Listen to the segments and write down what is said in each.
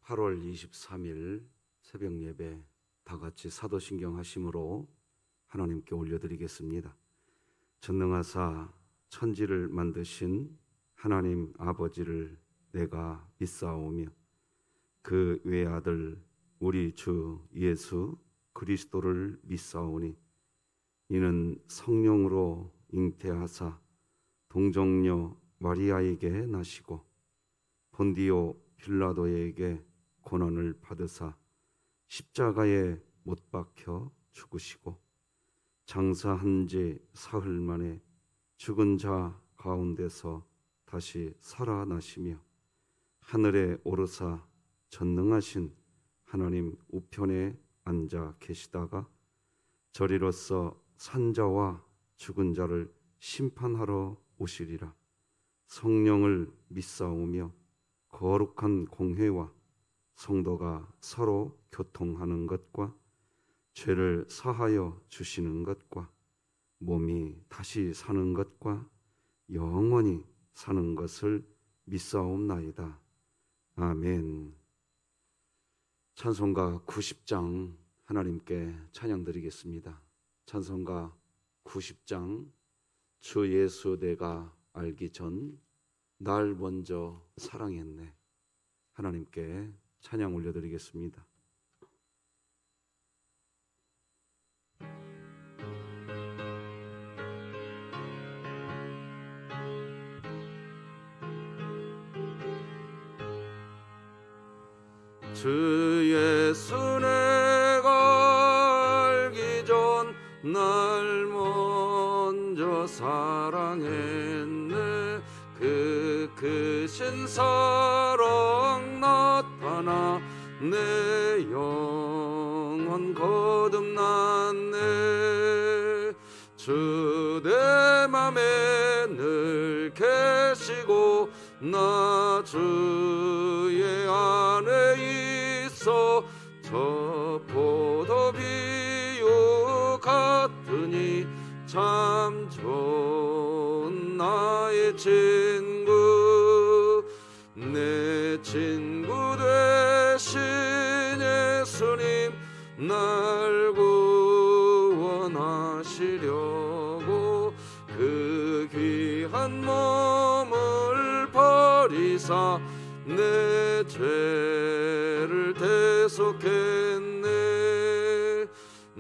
8월 23일 새벽 예배 다 같이 사도신경 하심으로 하나님께 올려드리겠습니다. 전능하사 천지를 만드신 하나님 아버지를 내가 믿사오며 그 외아들 우리 주 예수 그리스도를 믿사오니 이는 성령으로 잉태하사 동정녀 마리아에게 나시고 본디오 빌라도에게 고난을 받으사 십자가에 못 박혀 죽으시고 장사한 지 사흘 만에 죽은 자 가운데서 다시 살아나시며 하늘에 오르사 전능하신 하나님 우편에 앉아 계시다가 저리로서 산자와 죽은 자를 심판하러 오시리라. 성령을 믿사오며 거룩한 공회와 성도가 서로 교통하는 것과 죄를 사하여 주시는 것과 몸이 다시 사는 것과 영원히 사는 것을 믿사옵나이다. 아멘. 찬송가 90장 하나님께 찬양드리겠습니다. 찬송가 90장 주 예수 내가 알기 전 날 먼저 사랑했네. 하나님께 찬양 올려드리겠습니다. 주 예수 내가 알기 전 날 먼저 사랑했네. 그 크신 사랑 나타나 내 영혼 거듭났네. 주 내 맘에 늘 계시고 나 주의 안에 있어 저 포도비유 같으니 참 좋은 나의 친구. 내 친구 되신 예수님 날 구원하시려고 그 귀한 몸을 버리사 내 죄를 대속했네.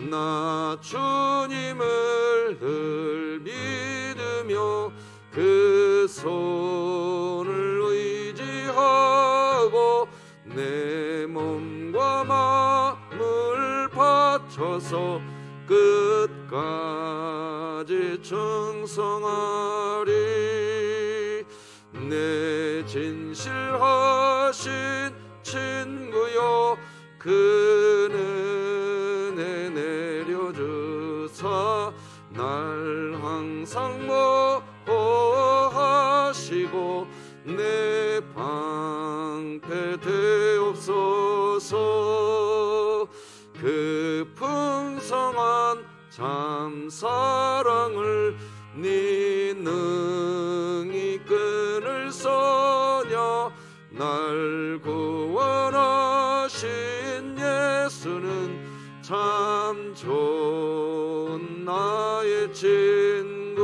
나 주님을 늘 믿으며 그 손을 의지하고 내 몸과 마음을 바쳐서 끝까지 충성하리. 내 진실하신 친구여 그 은혜 내려주사 날 항상 보호하시고 내 방패 되옵소서. 그 풍성한 참 사랑을 네 능히 끊을 소냐. 날 구원하신 예수는 참 좋은 나의 친구.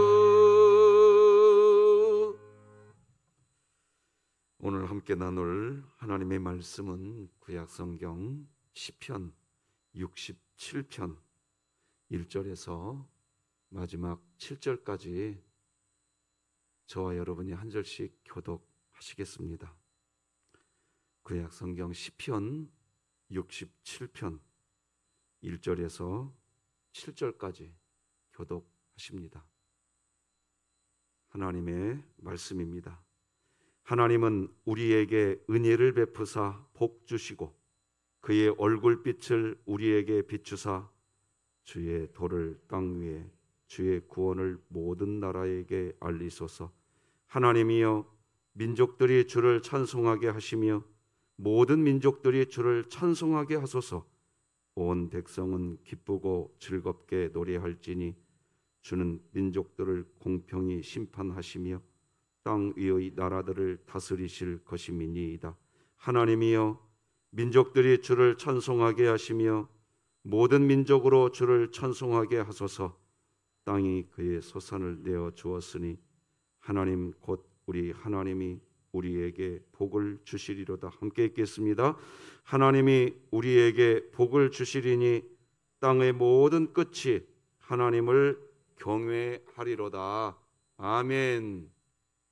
오늘 함께 나눌 하나님의 말씀은 구약성경 시편 67편 1절에서 마지막 7절까지 저와 여러분이 한 절씩 교독하시겠습니다. 구약성경 시편 67편 1절에서 7절까지 교독하십니다. 하나님의 말씀입니다. 하나님은 우리에게 은혜를 베푸사 복 주시고 그의 얼굴빛을 우리에게 비추사 주의 도를 땅 위에 주의 구원을 모든 나라에게 알리소서. 하나님이여 민족들이 주를 찬송하게 하시며 모든 민족들이 주를 찬송하게 하소서. 온 백성은 기쁘고 즐겁게 노래할지니 주는 민족들을 공평히 심판하시며 땅 위의 나라들을 다스리실 것임이니이다. 하나님이여 민족들이 주를 찬송하게 하시며 모든 민족으로 주를 찬송하게 하소서. 땅이 그의 소산을 내어 주었으니 하나님 곧 우리 하나님이 우리에게 복을 주시리로다. 함께 읽겠습니다. 하나님이 우리에게 복을 주시리니 땅의 모든 끝이 하나님을 경외하리로다. 아멘.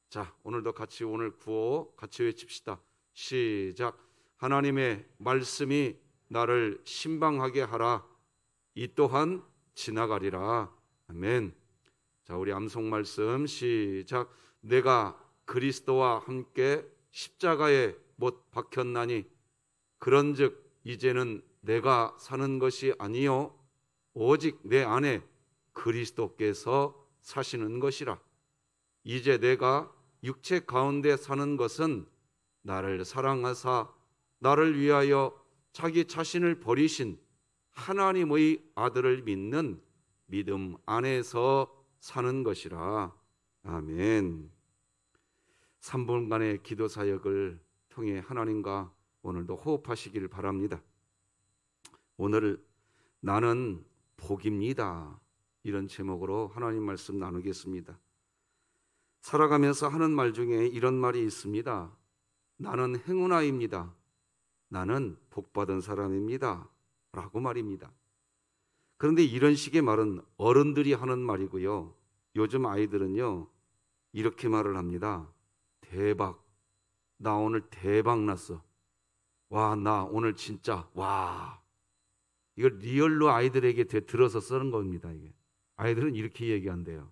자, 오늘도 같이 오늘 구호 같이 외칩시다. 시작. 하나님의 말씀이 나를 신방하게 하라. 이 또한 지나가리라. 아멘. 자, 우리 암송 말씀 시작. 내가 그리스도와 함께 십자가에 못 박혔나니 그런즉 이제는 내가 사는 것이 아니요 오직 내 안에 그리스도께서 사시는 것이라. 이제 내가 육체 가운데 사는 것은 나를 사랑하사 나를 위하여 자기 자신을 버리신 하나님의 아들을 믿는 믿음 안에서 사는 것이라. 아멘. 3분간의 기도 사역을 통해 하나님과 오늘도 호흡하시기를 바랍니다. 오늘 나는 복입니다. 이런 제목으로 하나님 말씀 나누겠습니다. 살아가면서 하는 말 중에 이런 말이 있습니다. 나는 행운아입니다. 나는 복받은 사람입니다. 라고 말입니다. 그런데 이런 식의 말은 어른들이 하는 말이고요. 요즘 아이들은요, 이렇게 말을 합니다. 대박. 나 오늘 대박 났어. 와, 나 오늘 진짜, 와. 이걸 리얼로 아이들에게 들어서 쓰는 겁니다. 이게. 아이들은 이렇게 얘기한대요.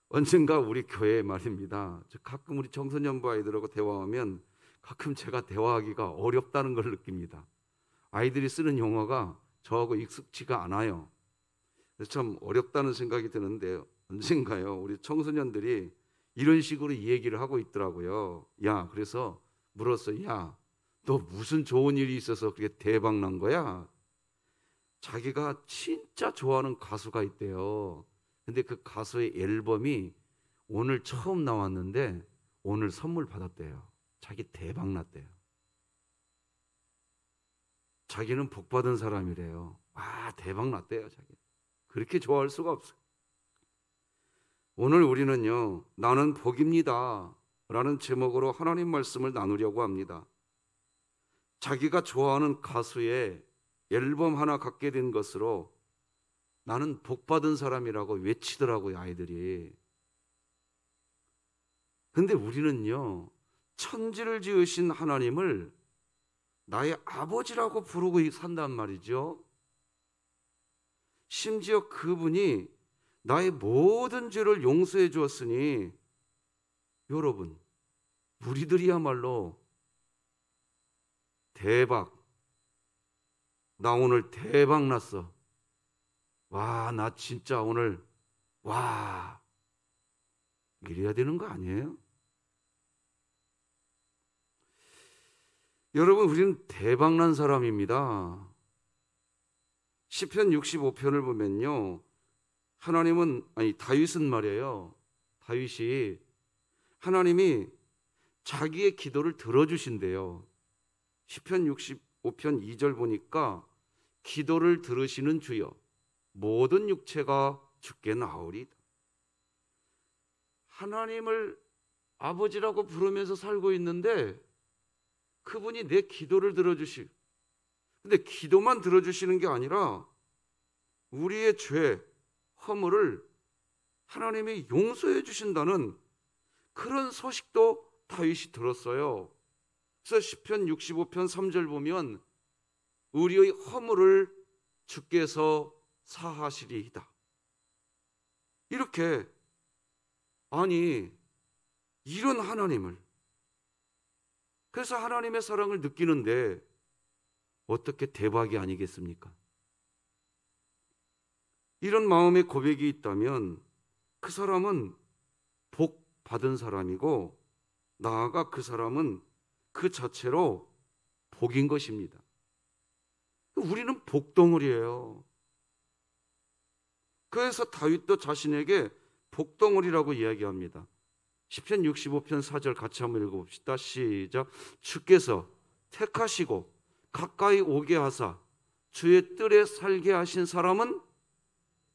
언젠가 우리 교회에 말입니다. 가끔 우리 청소년부 아이들하고 대화하면 가끔 제가 대화하기가 어렵다는 걸 느낍니다. 아이들이 쓰는 용어가 저하고 익숙치가 않아요. 그래서 참 어렵다는 생각이 드는데 언젠가요 우리 청소년들이 이런 식으로 이 얘기를 하고 있더라고요. 야, 그래서 물었어. 야, 너 무슨 좋은 일이 있어서 그렇게 대박 난 거야? 자기가 진짜 좋아하는 가수가 있대요. 근데 그 가수의 앨범이 오늘 처음 나왔는데 오늘 선물 받았대요. 자기 대박 났대요. 자기는 복 받은 사람이래요. 와, 대박 났대요. 자기. 그렇게 좋아할 수가 없어요. 오늘 우리는요, 나는 복입니다 라는 제목으로 하나님 말씀을 나누려고 합니다. 자기가 좋아하는 가수의 앨범 하나 갖게 된 것으로 나는 복 받은 사람이라고 외치더라고요, 아이들이. 근데 우리는요, 천지를 지으신 하나님을 나의 아버지라고 부르고 산단 말이죠. 심지어 그분이 나의 모든 죄를 용서해 주었으니 여러분, 우리들이야말로 대박, 나 오늘 대박 났어. 와, 나 진짜 오늘 와, 이래야 되는 거 아니에요? 여러분, 우리는 대박난 사람입니다. 시편 65편을 보면요, 다윗은 말이에요. 다윗이 하나님이 자기의 기도를 들어주신대요. 시편 65편 2절 보니까 기도를 들으시는 주여 모든 육체가 주께 나오리이다. 하나님을 아버지라고 부르면서 살고 있는데 그분이 내 기도를 들어주시고, 근데 기도만 들어주시는 게 아니라 우리의 죄, 허물을 하나님이 용서해 주신다는 그런 소식도 다윗이 들었어요. 그래서 시편 65편 3절 보면 우리의 허물을 주께서 사하시리이다. 이렇게, 아니, 이런 하나님을, 그래서 하나님의 사랑을 느끼는데 어떻게 대박이 아니겠습니까? 이런 마음의 고백이 있다면 그 사람은 복 받은 사람이고, 나아가 그 사람은 그 자체로 복인 것입니다. 우리는 복덩어리예요. 그래서 다윗도 자신에게 복덩어리라고 이야기합니다. 시편 65편 4절 같이 한번 읽어봅시다. 시작. 주께서 택하시고 가까이 오게 하사 주의 뜰에 살게 하신 사람은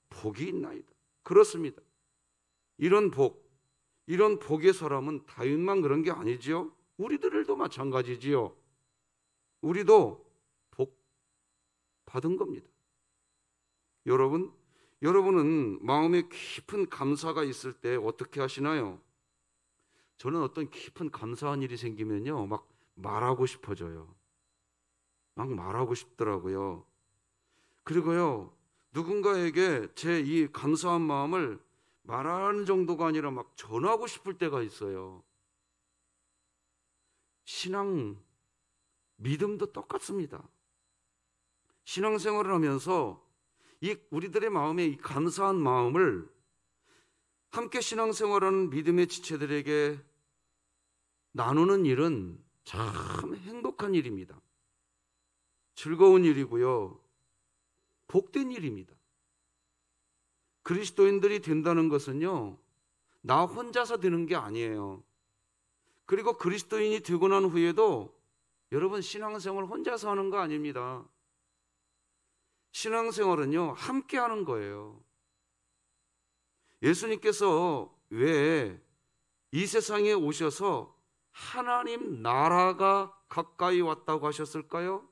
복이 있나이다. 그렇습니다. 이런 복의 사람은 다윗만 그런 게 아니지요. 우리들도 마찬가지지요. 우리도 복 받은 겁니다. 여러분은 마음에 깊은 감사가 있을 때 어떻게 하시나요? 저는 어떤 깊은 감사한 일이 생기면요, 막 말하고 싶어져요. 막 말하고 싶더라고요. 그리고요, 누군가에게 제 이 감사한 마음을 말하는 정도가 아니라 막 전하고 싶을 때가 있어요. 믿음도 똑같습니다. 신앙생활을 하면서 우리들의 마음에 이 감사한 마음을 함께 신앙생활하는 믿음의 지체들에게 나누는 일은 참 행복한 일입니다. 즐거운 일이고요. 복된 일입니다. 그리스도인들이 된다는 것은요, 나 혼자서 되는 게 아니에요. 그리고 그리스도인이 되고 난 후에도 여러분 신앙생활 혼자서 하는 거 아닙니다. 신앙생활은요, 함께 하는 거예요. 예수님께서 왜 이 세상에 오셔서 하나님 나라가 가까이 왔다고 하셨을까요?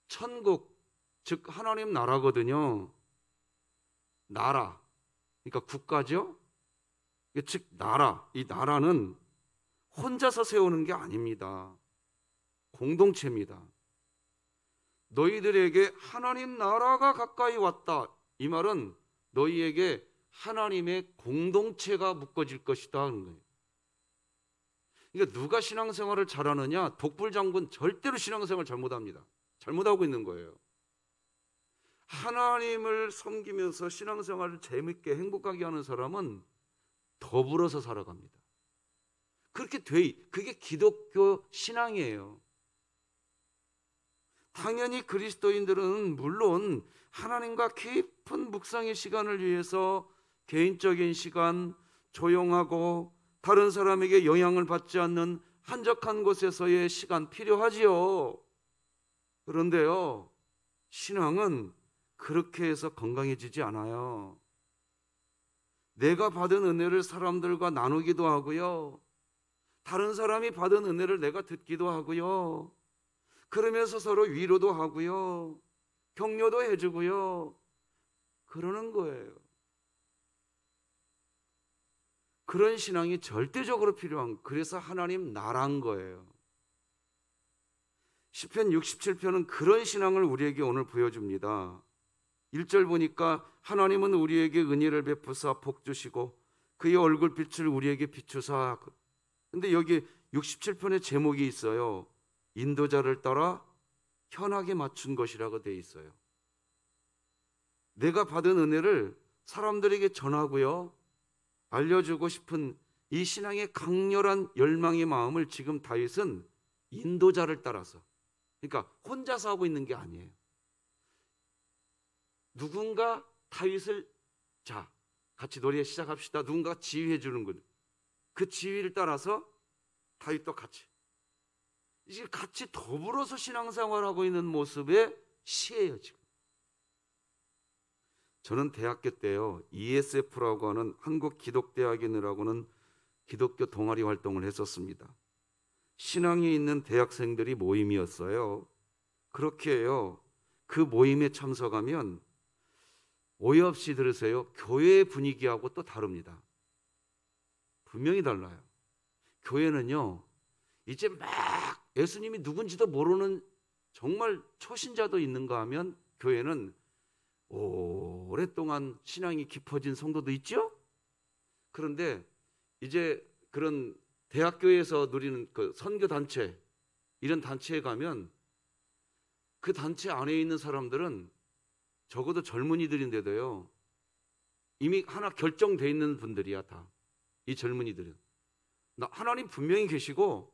천국, 즉 하나님 나라거든요. 나라, 그러니까 국가죠. 즉 나라, 이 나라는 혼자서 세우는 게 아닙니다. 공동체입니다. 너희들에게 하나님 나라가 가까이 왔다. 이 말은 너희에게 하나님의 공동체가 묶어질 것이다 하는 거예요. 그러니까 누가 신앙생활을 잘하느냐? 독불장군 절대로 신앙생활 잘못합니다. 잘못하고 있는 거예요. 하나님을 섬기면서 신앙생활을 재밌게 행복하게 하는 사람은 더불어서 살아갑니다. 그게 기독교 신앙이에요. 당연히 그리스도인들은 물론 하나님과 깊은 묵상의 시간을 위해서 개인적인 시간, 조용하고 다른 사람에게 영향을 받지 않는 한적한 곳에서의 시간 필요하지요. 그런데요, 신앙은 그렇게 해서 건강해지지 않아요. 내가 받은 은혜를 사람들과 나누기도 하고요. 다른 사람이 받은 은혜를 내가 듣기도 하고요. 그러면서 서로 위로도 하고요. 격려도 해주고요. 그러는 거예요. 그런 신앙이 절대적으로 필요한, 그래서 하나님 나라인 거예요. 시편 67편은 그런 신앙을 우리에게 오늘 보여줍니다. 1절 보니까 하나님은 우리에게 은혜를 베푸사 복 주시고 그의 얼굴빛을 우리에게 비추사. 근데 여기 67편의 제목이 있어요. 인도자를 따라 현하게 맞춘 것이라고 되어 있어요. 내가 받은 은혜를 사람들에게 전하고요, 알려주고 싶은 이 신앙의 강렬한 열망의 마음을 지금 다윗은 인도자를 따라서, 그러니까 혼자서 하고 있는 게 아니에요. 누군가 다윗을, 자, 같이 노래 시작합시다. 누군가 지휘해 주는 거예요. 그 지휘를 따라서 다윗도 같이, 이제 같이 더불어서 신앙생활하고 있는 모습의 시예요. 지금 저는 대학교 때요, ESF라고 하는 한국기독대학인이라고는 기독교 동아리 활동을 했었습니다. 신앙이 있는 대학생들이 모임이었어요. 그렇게 해요, 그 모임에 참석하면 오해 없이 들으세요, 교회의 분위기하고 또 다릅니다. 분명히 달라요. 교회는요, 이제 막 예수님이 누군지도 모르는 정말 초신자도 있는가 하면, 교회는 오랫동안 신앙이 깊어진 성도도 있죠. 그런데 이제 그런 대학교에서 누리는 그 선교단체, 이런 단체에 가면 그 단체 안에 있는 사람들은 적어도 젊은이들인데도요, 이미 하나 결정돼 있는 분들이야. 다 이 젊은이들은 하나님 분명히 계시고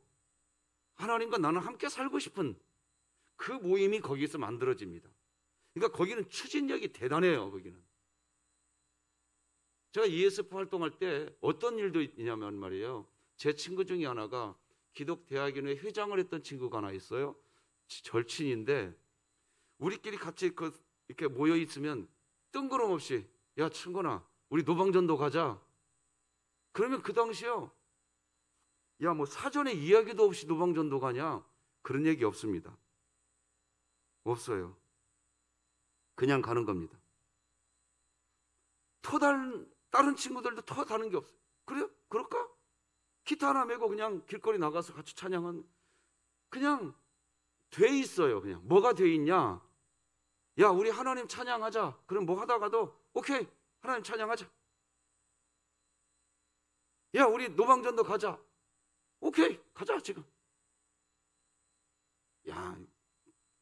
하나님과 나는 함께 살고 싶은 그 모임이 거기서 만들어집니다. 그러니까 거기는 추진력이 대단해요. 거기는 제가 ESF 활동할 때 어떤 일도 있냐면 말이에요, 제 친구 중에 하나가 기독대학원의 회장을 했던 친구가 하나 있어요. 절친인데 우리끼리 같이 이렇게 모여 있으면 뜬구름없이 야 친구나 우리 노방전도 가자. 그러면 그 당시요. 야 뭐 사전에 이야기도 없이 노방전도 가냐? 그런 얘기 없습니다. 없어요. 그냥 가는 겁니다. 다른 친구들도 다른 게 없어요. 그래요? 그럴까? 기타 하나 메고 그냥 길거리 나가서 같이 찬양한 그냥 돼 있어요. 그냥 뭐가 돼 있냐? 야 우리 하나님 찬양하자. 그럼 뭐 하다가도 오케이 하나님 찬양하자. 야 우리 노방전도 가자. 오케이 가자 지금. 야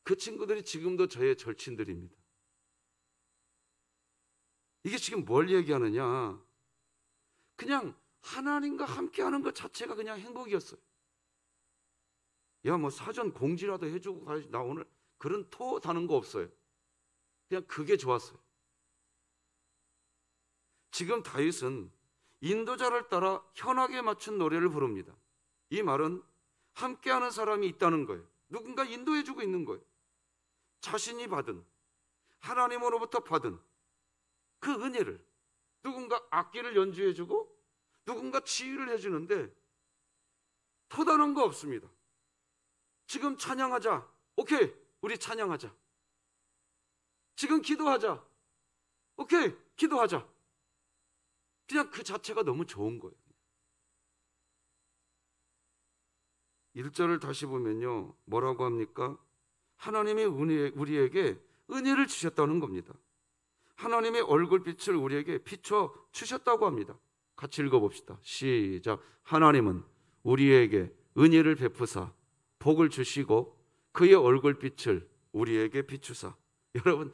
그 친구들이 지금도 저의 절친들입니다. 이게 지금 뭘 얘기하느냐? 그냥 하나님과 함께하는 것 자체가 그냥 행복이었어요. 야 뭐 사전 공지라도 해주고 가야지. 나 오늘 그런 다는 거 없어요. 그냥 그게 좋았어요. 지금 다윗은 인도자를 따라 현악에 맞춘 노래를 부릅니다. 이 말은 함께하는 사람이 있다는 거예요. 누군가 인도해주고 있는 거예요. 자신이 받은 하나님으로부터 받은 그 은혜를 누군가 악기를 연주해주고 누군가 지휘를 해주는데 터다는 거 없습니다. 지금 찬양하자. 오케이 우리 찬양하자. 지금 기도하자. 오케이 기도하자. 그냥 그 자체가 너무 좋은 거예요. 1절을 다시 보면요 뭐라고 합니까? 하나님이 우리에게 은혜를 주셨다는 겁니다. 하나님의 얼굴빛을 우리에게 비춰 주셨다고 합니다. 같이 읽어봅시다. 시작. 하나님은 우리에게 은혜를 베푸사 복을 주시고 그의 얼굴빛을 우리에게 비추사. 여러분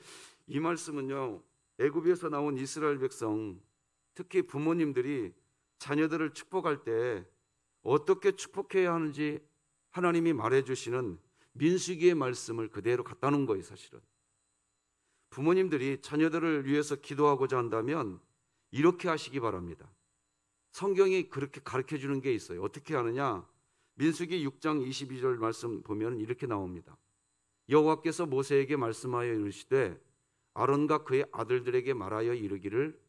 이 말씀은요 애굽에서 나온 이스라엘 백성 특히 부모님들이 자녀들을 축복할 때 어떻게 축복해야 하는지 하나님이 말해주시는 민수기의 말씀을 그대로 갖다 놓은 거예요. 사실은 부모님들이 자녀들을 위해서 기도하고자 한다면 이렇게 하시기 바랍니다. 성경이 그렇게 가르쳐주는 게 있어요. 어떻게 하느냐? 민수기 6장 22절 말씀 보면 이렇게 나옵니다. 여호와께서 모세에게 말씀하여 이르시되 아론과 그의 아들들에게 말하여 이르기를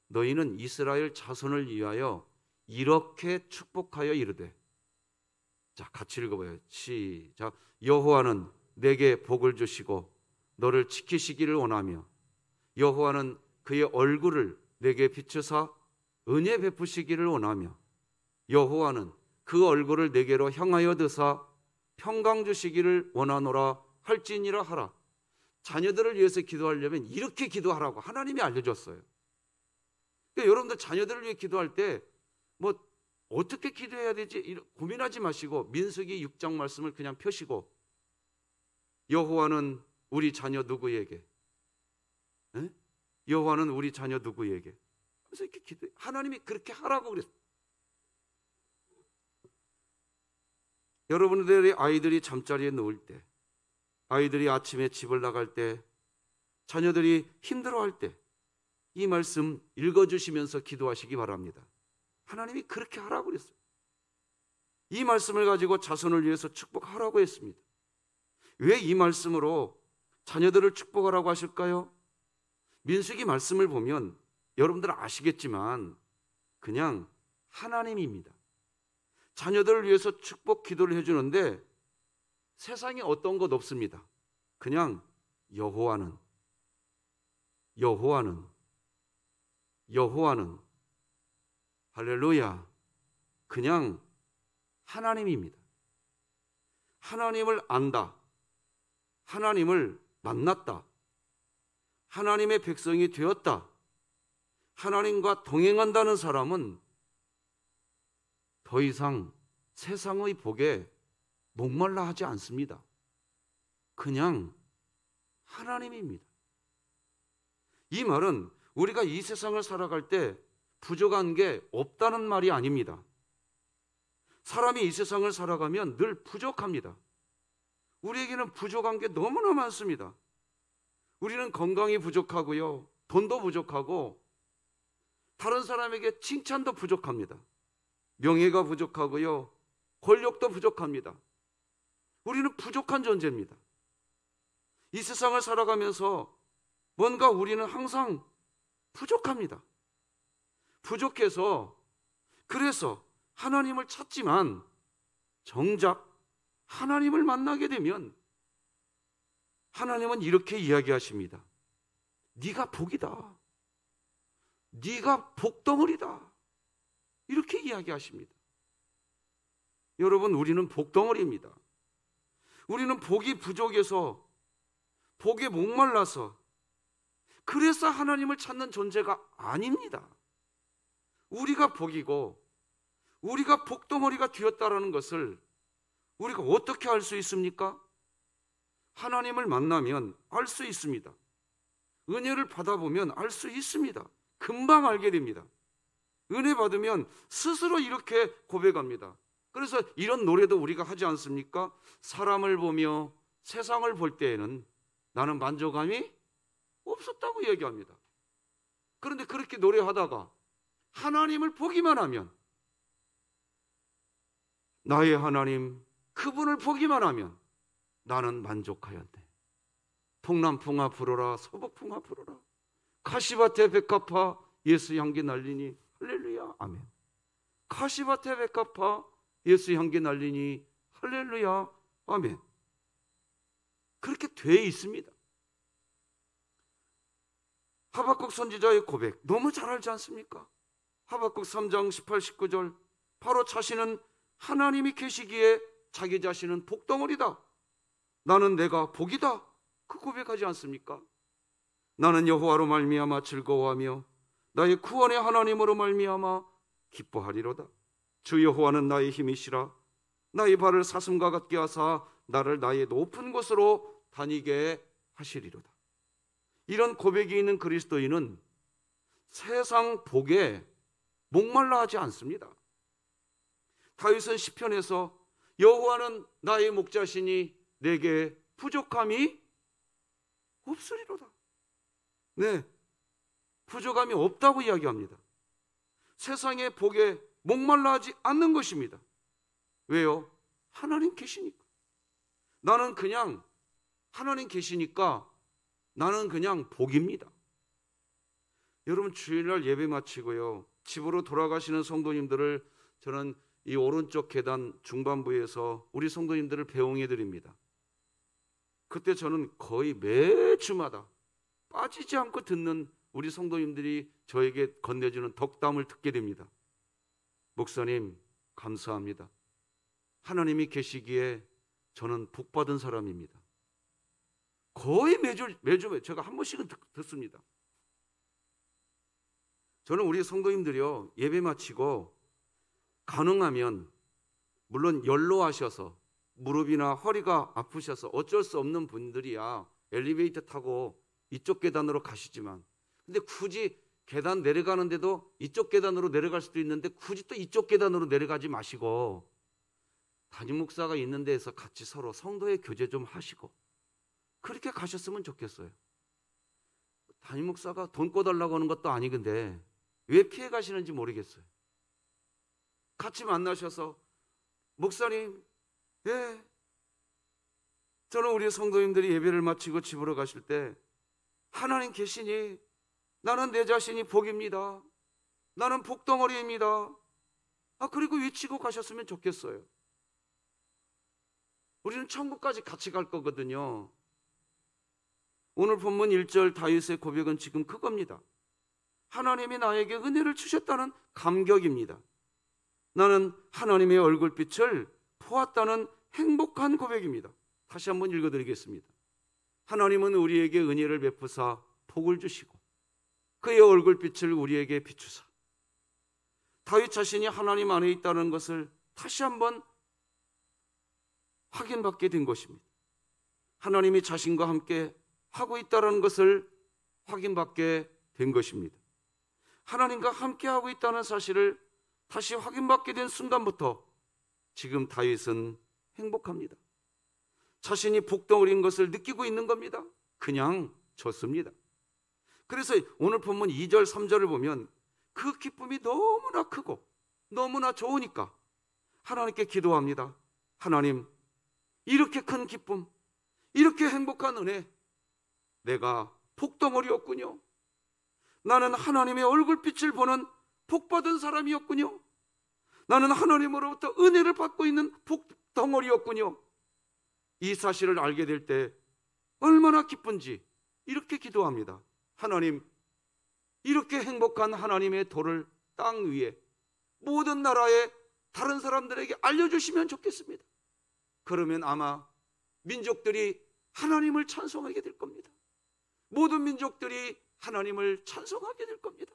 너희는 이스라엘 자손을 위하여 이렇게 축복하여 이르되. 자 같이 읽어봐요. 시작. 여호와는 내게 복을 주시고 너를 지키시기를 원하며 여호와는 그의 얼굴을 내게 비추사 은혜 베푸시기를 원하며 여호와는 그 얼굴을 내게로 향하여 드사 평강 주시기를 원하노라 할지니라 하라. 자녀들을 위해서 기도하려면 이렇게 기도하라고 하나님이 알려줬어요. 그러니까 여러분들 자녀들을 위해 기도할 때 뭐 어떻게 기도해야 되지 고민하지 마시고 민수기 6장 말씀을 그냥 펴시고 여호와는 우리 자녀 누구에게 여호와는 우리 자녀 누구에게 그래서 이렇게 기도해. 하나님이 그렇게 하라고 그랬어요. 여러분들의 아이들이 잠자리에 누울 때 아이들이 아침에 집을 나갈 때 자녀들이 힘들어할 때 이 말씀 읽어주시면서 기도하시기 바랍니다. 하나님이 그렇게 하라고 그랬어요. 이 말씀을 가지고 자손을 위해서 축복하라고 했습니다. 왜 이 말씀으로 자녀들을 축복하라고 하실까요? 민수기 말씀을 보면 여러분들은 아시겠지만 그냥 하나님입니다. 자녀들을 위해서 축복 기도를 해주는데 세상에 어떤 것 없습니다. 그냥 여호와는 할렐루야 그냥 하나님입니다. 하나님을 안다. 하나님을 만났다. 하나님의 백성이 되었다. 하나님과 동행한다는 사람은 더 이상 세상의 복에 목말라 하지 않습니다. 그냥 하나님입니다. 이 말은 우리가 이 세상을 살아갈 때 부족한 게 없다는 말이 아닙니다. 사람이 이 세상을 살아가면 늘 부족합니다. 우리에게는 부족한 게 너무나 많습니다. 우리는 건강이 부족하고요. 돈도 부족하고 다른 사람에게 칭찬도 부족합니다. 명예가 부족하고요. 권력도 부족합니다. 우리는 부족한 존재입니다. 이 세상을 살아가면서 뭔가 우리는 항상 부족합니다. 부족해서 그래서 하나님을 찾지만 정작 하나님을 만나게 되면 하나님은 이렇게 이야기하십니다. 네가 복이다. 네가 복덩어리다. 이렇게 이야기하십니다. 여러분, 우리는 복덩어리입니다. 우리는 복이 부족해서 복에 목말라서 그래서 하나님을 찾는 존재가 아닙니다. 우리가 복이고 우리가 복덩어리가 되었다라는 것을 우리가 어떻게 알 수 있습니까? 하나님을 만나면 알 수 있습니다. 은혜를 받아보면 알 수 있습니다. 금방 알게 됩니다. 은혜 받으면 스스로 이렇게 고백합니다. 그래서 이런 노래도 우리가 하지 않습니까? 사람을 보며 세상을 볼 때에는 나는 만족감이 없었다고 얘기합니다. 그런데 그렇게 노래하다가 하나님을 보기만 하면, 나의 하나님 그분을 보기만 하면 나는 만족하였네. 동남풍아 불어라, 서북풍아 불어라, 가시밭에 백합화 예수 향기 날리니 할렐루야 아멘. 가시밭에 백합화 예수 향기 날리니 할렐루야 아멘. 그렇게 돼 있습니다. 하박국 선지자의 고백 너무 잘 알지 않습니까? 하박국 3장 18, 19절 바로 자신은 하나님이 계시기에 자기 자신은 복덩어리다. 나는 내가 복이다. 그 고백하지 않습니까? 나는 여호와로 말미암아 즐거워하며 나의 구원의 하나님으로 말미암아 기뻐하리로다. 주 여호와는 나의 힘이시라. 나의 발을 사슴과 같게 하사 나를 나의 높은 곳으로 다니게 하시리로다. 이런 고백이 있는 그리스도인은 세상 복에 목말라 하지 않습니다. 다윗은 시편에서 여호와는 나의 목자시니 내게 부족함이 없으리로다. 네, 부족함이 없다고 이야기합니다. 세상의 복에 목말라 하지 않는 것입니다. 왜요? 하나님 계시니까. 나는 그냥 하나님 계시니까 나는 그냥 복입니다. 여러분, 주일날 예배 마치고요 집으로 돌아가시는 성도님들을 저는 이 오른쪽 계단 중반부에서 우리 성도님들을 배웅해 드립니다. 그때 저는 거의 매주마다 빠지지 않고 듣는 우리 성도님들이 저에게 건네주는 덕담을 듣게 됩니다. 목사님 감사합니다. 하나님이 계시기에 저는 복받은 사람입니다. 거의 매주 제가 한 번씩은 듣습니다. 저는 우리 성도님들이요 예배 마치고 가능하면, 물론 연로하셔서 무릎이나 허리가 아프셔서 어쩔 수 없는 분들이야 엘리베이터 타고 이쪽 계단으로 가시지만, 근데 굳이 계단 내려가는데도 이쪽 계단으로 내려갈 수도 있는데 굳이 또 이쪽 계단으로 내려가지 마시고 담임 목사가 있는 데에서 같이 서로 성도의 교제 좀 하시고 그렇게 가셨으면 좋겠어요. 담임 목사가 돈 꿔달라고 하는 것도 아니근데 왜 피해 가시는지 모르겠어요. 같이 만나셔서 목사님, 예, 저는 우리 성도님들이 예배를 마치고 집으로 가실 때 하나님 계시니 나는 내 자신이 복입니다. 나는 복덩어리입니다. 그리고 외치고 가셨으면 좋겠어요. 우리는 천국까지 같이 갈 거거든요. 오늘 본문 1절 다윗의 고백은 지금 그겁니다. 하나님이 나에게 은혜를 주셨다는 감격입니다. 나는 하나님의 얼굴빛을 보았다는 행복한 고백입니다. 다시 한번 읽어드리겠습니다. 하나님은 우리에게 은혜를 베푸사 복을 주시고 그의 얼굴빛을 우리에게 비추사. 다윗 자신이 하나님 안에 있다는 것을 다시 한번 확인받게 된 것입니다. 하나님이 자신과 함께 하고 있다는 것을 확인받게 된 것입니다. 하나님과 함께 하고 있다는 사실을 다시 확인받게 된 순간부터 지금 다윗은 행복합니다. 자신이 복덩어리인 것을 느끼고 있는 겁니다. 그냥 좋습니다. 그래서 오늘 본문 2절 3절을 보면 그 기쁨이 너무나 크고 너무나 좋으니까 하나님께 기도합니다. 하나님, 이렇게 큰 기쁨, 이렇게 행복한 은혜, 내가 복덩어리였군요. 나는 하나님의 얼굴빛을 보는 복받은 사람이었군요. 나는 하나님으로부터 은혜를 받고 있는 복덩어리였군요. 이 사실을 알게 될 때 얼마나 기쁜지 이렇게 기도합니다. 하나님, 이렇게 행복한 하나님의 도를 땅 위에 모든 나라의 다른 사람들에게 알려주시면 좋겠습니다. 그러면 아마 민족들이 하나님을 찬송하게 될 겁니다. 모든 민족들이 하나님을 찬송하게 될 겁니다.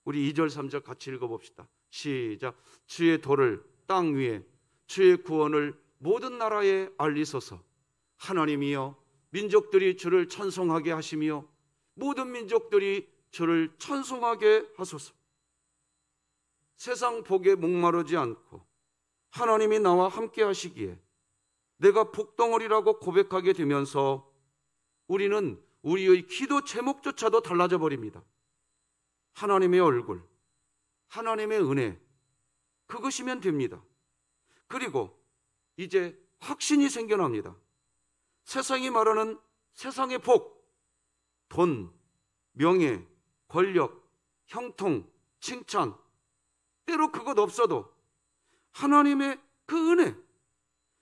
우리 2절 3절 같이 읽어봅시다. 시작. 주의 도를 땅 위에, 주의 구원을 모든 나라에 알리소서. 하나님이여, 민족들이 주를 찬송하게 하시며 모든 민족들이 주를 찬송하게 하소서. 세상 복에 목마르지 않고 하나님이 나와 함께 하시기에 내가 복덩어리라고 고백하게 되면서 우리는 우리의 기도 제목조차도 달라져 버립니다. 하나님의 얼굴, 하나님의 은혜, 그것이면 됩니다. 그리고 이제 확신이 생겨납니다. 세상이 말하는 세상의 복, 돈, 명예, 권력, 형통, 칭찬, 때로 그것 없어도 하나님의 그 은혜,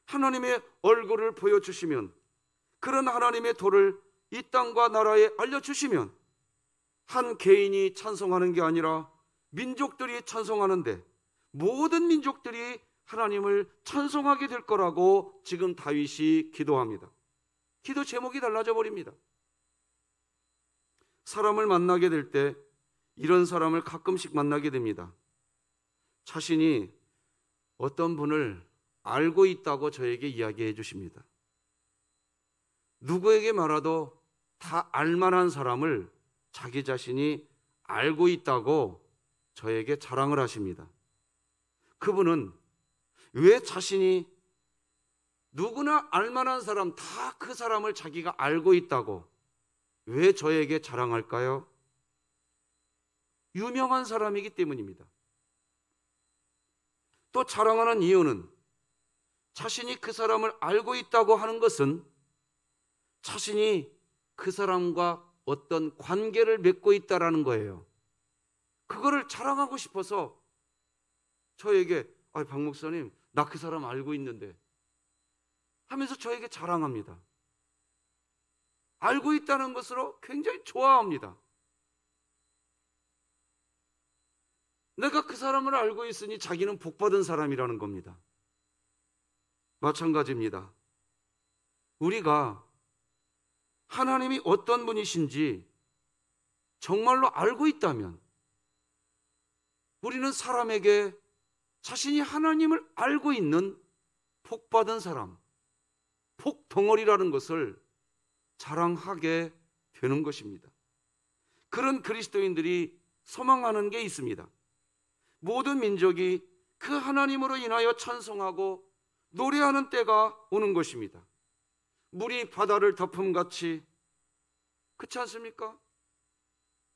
하나님의 얼굴을 보여주시면, 그런 하나님의 도를 이 땅과 나라에 알려주시면 한 개인이 찬송하는 게 아니라 민족들이 찬송하는데 모든 민족들이 하나님을 찬송하게 될 거라고 지금 다윗이 기도합니다. 기도 제목이 달라져 버립니다. 사람을 만나게 될 때 이런 사람을 가끔씩 만나게 됩니다. 자신이 어떤 분을 알고 있다고 저에게 이야기해 주십니다. 누구에게 말아도 다 알만한 사람을 자기 자신이 알고 있다고 저에게 자랑을 하십니다. 그분은 왜 자신이 누구나 알만한 사람, 다 그 사람을 자기가 알고 있다고 왜 저에게 자랑할까요? 유명한 사람이기 때문입니다. 또 자랑하는 이유는 자신이 그 사람을 알고 있다고 하는 것은 자신이 그 사람과 어떤 관계를 맺고 있다라는 거예요. 그거를 자랑하고 싶어서 저에게 박 목사님, 나 그 사람 알고 있는데 하면서 저에게 자랑합니다. 알고 있다는 것으로 굉장히 좋아합니다. 내가 그 사람을 알고 있으니 자기는 복받은 사람이라는 겁니다. 마찬가지입니다. 우리가 하나님이 어떤 분이신지 정말로 알고 있다면 우리는 사람에게 자신이 하나님을 알고 있는 복받은 사람, 복덩어리라는 것을 자랑하게 되는 것입니다. 그런 그리스도인들이 소망하는 게 있습니다. 모든 민족이 그 하나님으로 인하여 찬송하고 노래하는 때가 오는 것입니다. 물이 바다를 덮음같이, 그렇지 않습니까?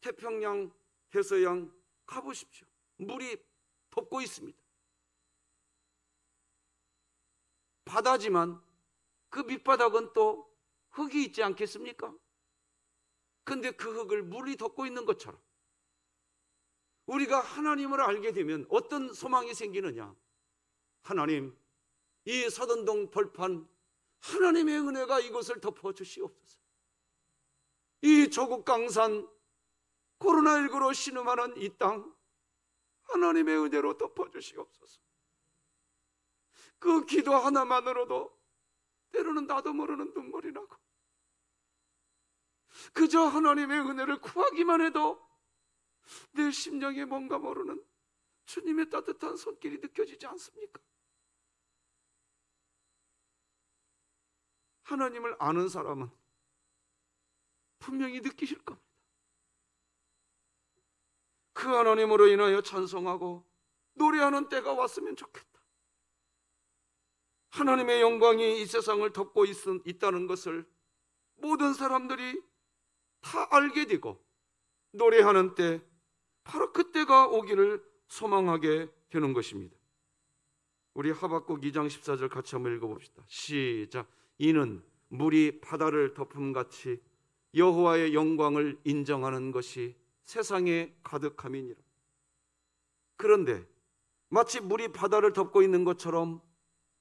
태평양, 대서양 가보십시오. 물이 덮고 있습니다. 바다지만 그 밑바닥은 또 흙이 있지 않겠습니까? 근데 그 흙을 물이 덮고 있는 것처럼 우리가 하나님을 알게 되면 어떤 소망이 생기느냐? 하나님, 이 서든동 벌판 하나님의 은혜가 이것을 덮어주시옵소서. 이 조국 강산 코로나19로 신음하는 이 땅 하나님의 은혜로 덮어주시옵소서. 그 기도 하나만으로도 때로는 나도 모르는 눈물이 나고, 그저 하나님의 은혜를 구하기만 해도 내 심령에 뭔가 모르는 주님의 따뜻한 손길이 느껴지지 않습니까? 하나님을 아는 사람은 분명히 느끼실 겁니다. 그 하나님으로 인하여 찬송하고 노래하는 때가 왔으면 좋겠다. 하나님의 영광이 이 세상을 덮고 있다는 것을 모든 사람들이 다 알게 되고 노래하는 때, 바로 그때가 오기를 소망하게 되는 것입니다. 우리 하박국 2장 14절 같이 한번 읽어봅시다. 시작. 이는 물이 바다를 덮음같이 여호와의 영광을 인정하는 것이 세상에 가득함이니라. 그런데 마치 물이 바다를 덮고 있는 것처럼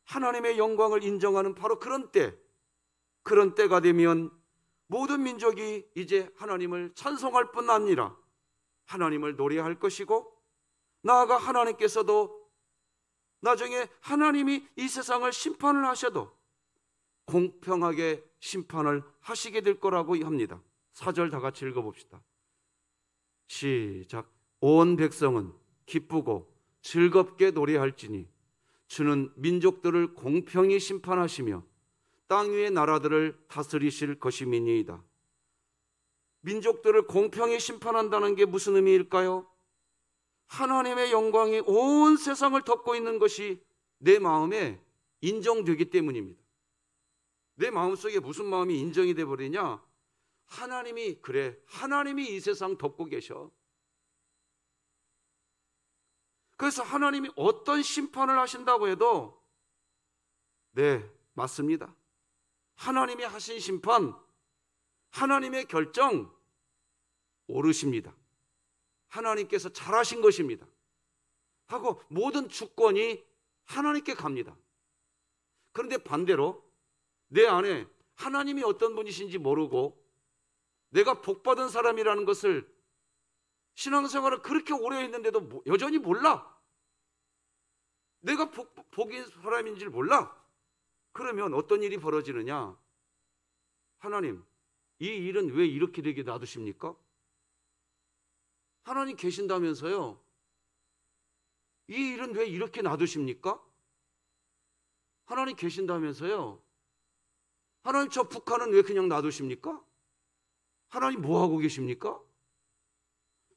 하나님의 영광을 인정하는 바로 그런 때가 되면 모든 민족이 이제 하나님을 찬송할 뿐 아니라 하나님을 노래할 것이고, 나아가 하나님께서도 나중에 하나님이 이 세상을 심판을 하셔도 공평하게 심판을 하시게 될 거라고 합니다. 4절 다 같이 읽어봅시다. 시작. 온 백성은 기쁘고 즐겁게 노래할지니 주는 민족들을 공평히 심판하시며 땅 위의 나라들을 다스리실 것임이니이다. 민족들을 공평히 심판한다는 게 무슨 의미일까요? 하나님의 영광이 온 세상을 덮고 있는 것이 내 마음에 인정되기 때문입니다. 내 마음속에 무슨 마음이 인정이 되어버리냐? 하나님이, 그래, 하나님이 이 세상 덮고 계셔. 그래서 하나님이 어떤 심판을 하신다고 해도 네, 맞습니다. 하나님이 하신 심판, 하나님의 결정 옳으십니다. 하나님께서 잘하신 것입니다 하고 모든 주권이 하나님께 갑니다. 그런데 반대로 내 안에 하나님이 어떤 분이신지 모르고 내가 복받은 사람이라는 것을 신앙생활을 그렇게 오래 했는데도 여전히 몰라. 내가 복인 사람인지를 몰라. 그러면 어떤 일이 벌어지느냐? 하나님, 이 일은 왜 이렇게 되게 놔두십니까? 하나님 계신다면서요. 이 일은 왜 이렇게 놔두십니까? 하나님 계신다면서요. 하나님, 저 북한은 왜 그냥 놔두십니까? 하나님 뭐 하고 계십니까?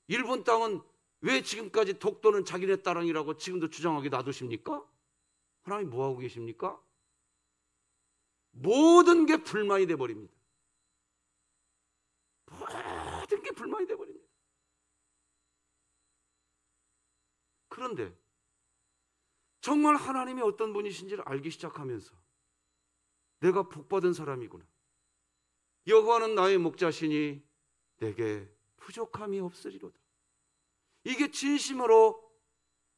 일본 땅은 왜 지금까지 독도는 자기네 땅이라고 지금도 주장하게 놔두십니까? 하나님 뭐 하고 계십니까? 모든 게 불만이 돼버립니다. 모든 게 불만이 돼버립니다. 그런데 정말 하나님이 어떤 분이신지를 알기 시작하면서 내가 복받은 사람이구나. 여호와는 나의 목자시니 내게 부족함이 없으리로다. 이게 진심으로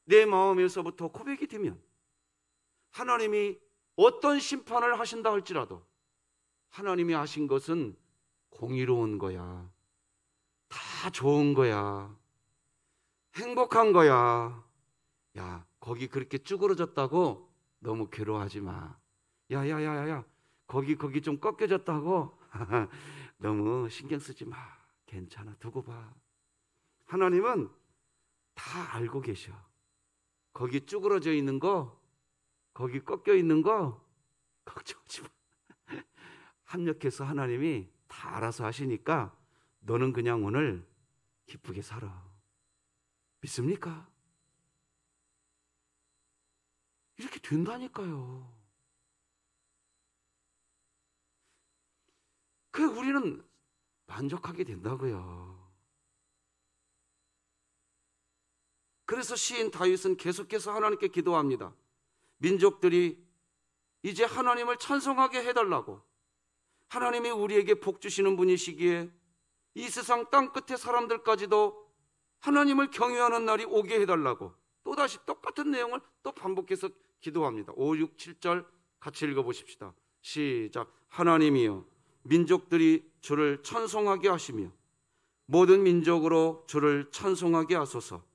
내 마음에서부터 고백이 되면 하나님이 어떤 심판을 하신다 할지라도 하나님이 하신 것은 공의로운 거야. 다 좋은 거야. 행복한 거야. 야, 거기 그렇게 쭈그러졌다고 너무 괴로워하지 마. 야야야야, 거기 좀 꺾여졌다고 너무 신경 쓰지 마. 괜찮아, 두고 봐. 하나님은 다 알고 계셔. 거기 쭈그러져 있는 거, 거기 꺾여 있는 거 걱정하지 마. 합력해서 하나님이 다 알아서 하시니까 너는 그냥 오늘 기쁘게 살아. 믿습니까? 이렇게 된다니까요. 그 우리는 만족하게 된다고요. 그래서 시인 다윗은 계속해서 하나님께 기도합니다. 민족들이 이제 하나님을 찬송하게 해달라고, 하나님이 우리에게 복 주시는 분이시기에 이 세상 땅끝의 사람들까지도 하나님을 경외하는 날이 오게 해달라고 또다시 똑같은 내용을 또 반복해서 기도합니다. 5, 6, 7절 같이 읽어보십시다. 시작. 하나님이여, 민족들이 주를 찬송하게 하시며 모든 민족으로 주를 찬송하게 하소서.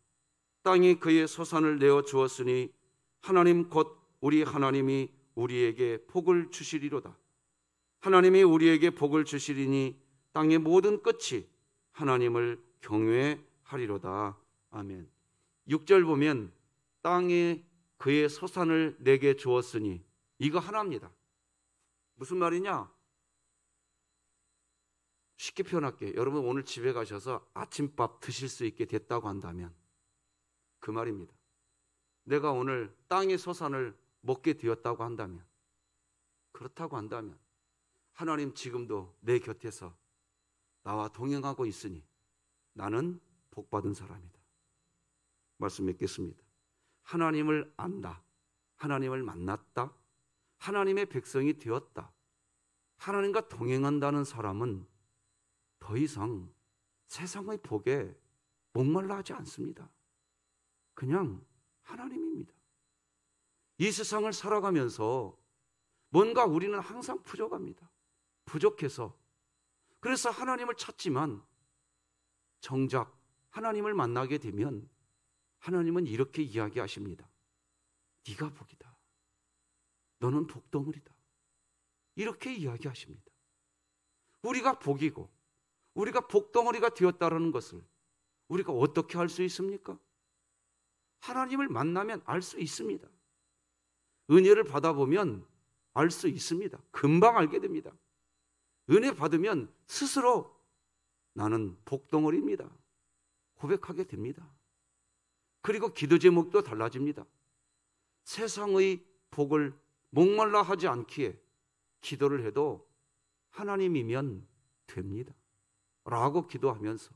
땅이 그의 소산을 내어 주었으니 하나님 곧 우리 하나님이 우리에게 복을 주시리로다. 하나님이 우리에게 복을 주시리니 땅의 모든 끝이 하나님을 경외하리로다. 아멘. 6절 보면 땅에 그의 소산을 내게 주었으니, 이거 하나입니다. 무슨 말이냐? 쉽게 표현할게요. 여러분 오늘 집에 가셔서 아침밥 드실 수 있게 됐다고 한다면 그 말입니다. 내가 오늘 땅의 소산을 먹게 되었다고 한다면, 그렇다고 한다면 하나님 지금도 내 곁에서 나와 동행하고 있으니 나는 복받은 사람이다. 말씀 맺겠습니다. 하나님을 안다. 하나님을 만났다, 하나님의 백성이 되었다, 하나님과 동행한다는 사람은 더 이상 세상의 복에 목말라 하지 않습니다. 그냥 하나님입니다. 이 세상을 살아가면서 뭔가 우리는 항상 부족합니다. 부족해서 그래서 하나님을 찾지만 정작 하나님을 만나게 되면 하나님은 이렇게 이야기하십니다. 네가 복이다. 너는 복덩어리다. 이렇게 이야기하십니다. 우리가 복이고 우리가 복덩어리가 되었다는 것을 우리가 어떻게 알 수 있습니까? 하나님을 만나면 알 수 있습니다. 은혜를 받아보면 알 수 있습니다. 금방 알게 됩니다. 은혜 받으면 스스로 나는 복덩어리입니다. 고백하게 됩니다. 그리고 기도 제목도 달라집니다. 세상의 복을 목말라 하지 않기에 기도를 해도 하나님이면 됩니다. 라고 기도하면서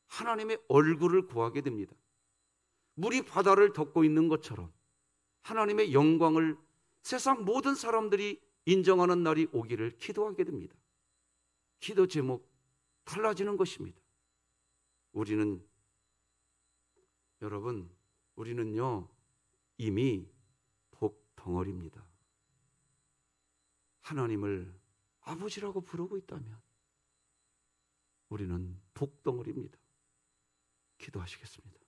하나님의 얼굴을 구하게 됩니다. 물이 바다를 덮고 있는 것처럼 하나님의 영광을 세상 모든 사람들이 인정하는 날이 오기를 기도하게 됩니다. 기도 제목 달라지는 것입니다. 여러분, 우리는요 이미 복덩어리입니다. 하나님을 아버지라고 부르고 있다면 우리는 복덩어리입니다. 기도하시겠습니다.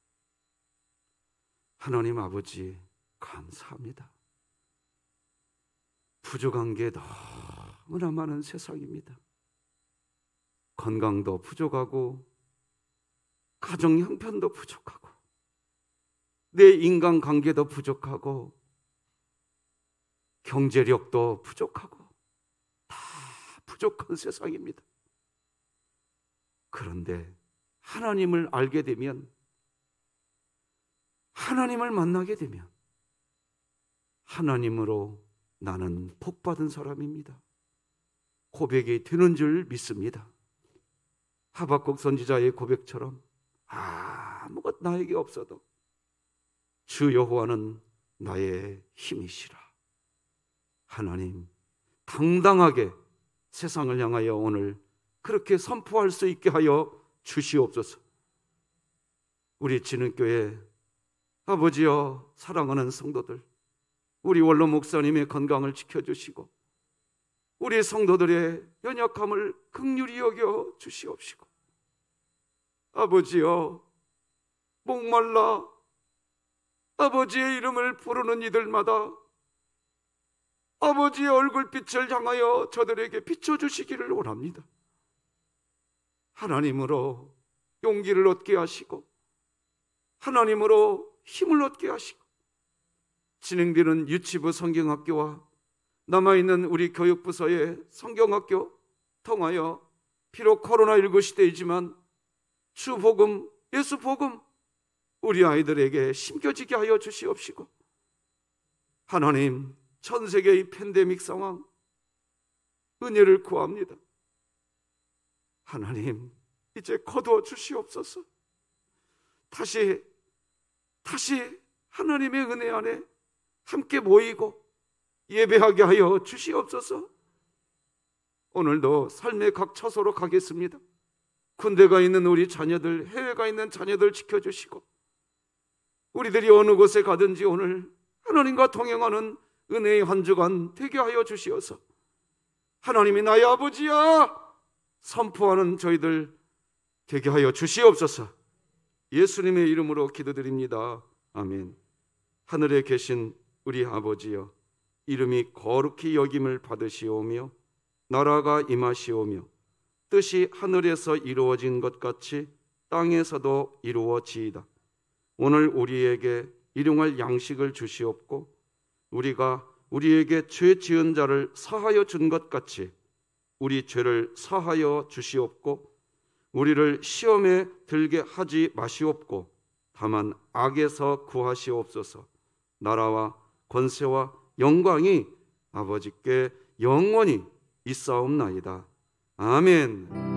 하나님 아버지 감사합니다. 부족한 게 너무나 많은 세상입니다. 건강도 부족하고 가정 형편도 부족하고 내 인간관계도 부족하고 경제력도 부족하고 다 부족한 세상입니다. 그런데 하나님을 알게 되면, 하나님을 만나게 되면 하나님으로 나는 복받은 사람입니다. 고백이 되는 줄 믿습니다. 하박국 선지자의 고백처럼 아무것 나에게 없어도 주 여호와는 나의 힘이시라. 하나님, 당당하게 세상을 향하여 오늘 그렇게 선포할 수 있게 하여 주시옵소서. 우리 진흥교회 아버지여, 사랑하는 성도들, 우리 원로 목사님의 건강을 지켜주시고 우리 성도들의 연약함을 긍휼히 여겨 주시옵시고, 아버지여, 목말라 아버지의 이름을 부르는 이들마다 아버지의 얼굴빛을 향하여 저들에게 비춰주시기를 원합니다. 하나님으로 용기를 얻게 하시고 하나님으로 힘을 얻게 하시고, 진행되는 유치부 성경학교와 남아있는 우리 교육부서의 성경학교 통하여 비록 코로나19 시대이지만 주 복음, 예수 복음 우리 아이들에게 심겨지게 하여 주시옵시고, 하나님, 전 세계의 팬데믹 상황 은혜를 구합니다. 하나님, 이제 거두어 주시옵소서. 다시 하나님의 은혜 안에 함께 모이고 예배하게 하여 주시옵소서. 오늘도 삶의 각 처소로 가겠습니다. 군대가 있는 우리 자녀들, 해외가 있는 자녀들 지켜주시고, 우리들이 어느 곳에 가든지 오늘 하나님과 동행하는 은혜의 한 주간 되게 하여 주시어서 하나님이 나의 아버지야 선포하는 저희들 되게 하여 주시옵소서. 예수님의 이름으로 기도드립니다. 아멘. 하늘에 계신 우리 아버지여, 이름이 거룩히 여김을 받으시오며 나라가 임하시오며 뜻이 하늘에서 이루어진 것 같이 땅에서도 이루어지이다. 오늘 우리에게 일용할 양식을 주시옵고 우리가 우리에게 죄 지은 자를 사하여 준 것 같이 우리 죄를 사하여 주시옵고 우리를 시험에 들게 하지 마시옵고 다만 악에서 구하시옵소서. 나라와 권세와 영광이 아버지께 영원히 있사옵나이다. 아멘.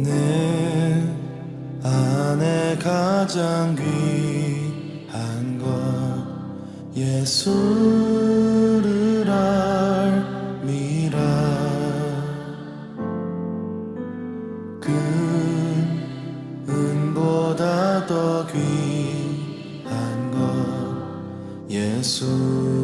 내 안에 가장 귀한 것 예수를 알미라. 그 은보다 더 귀한 것 예수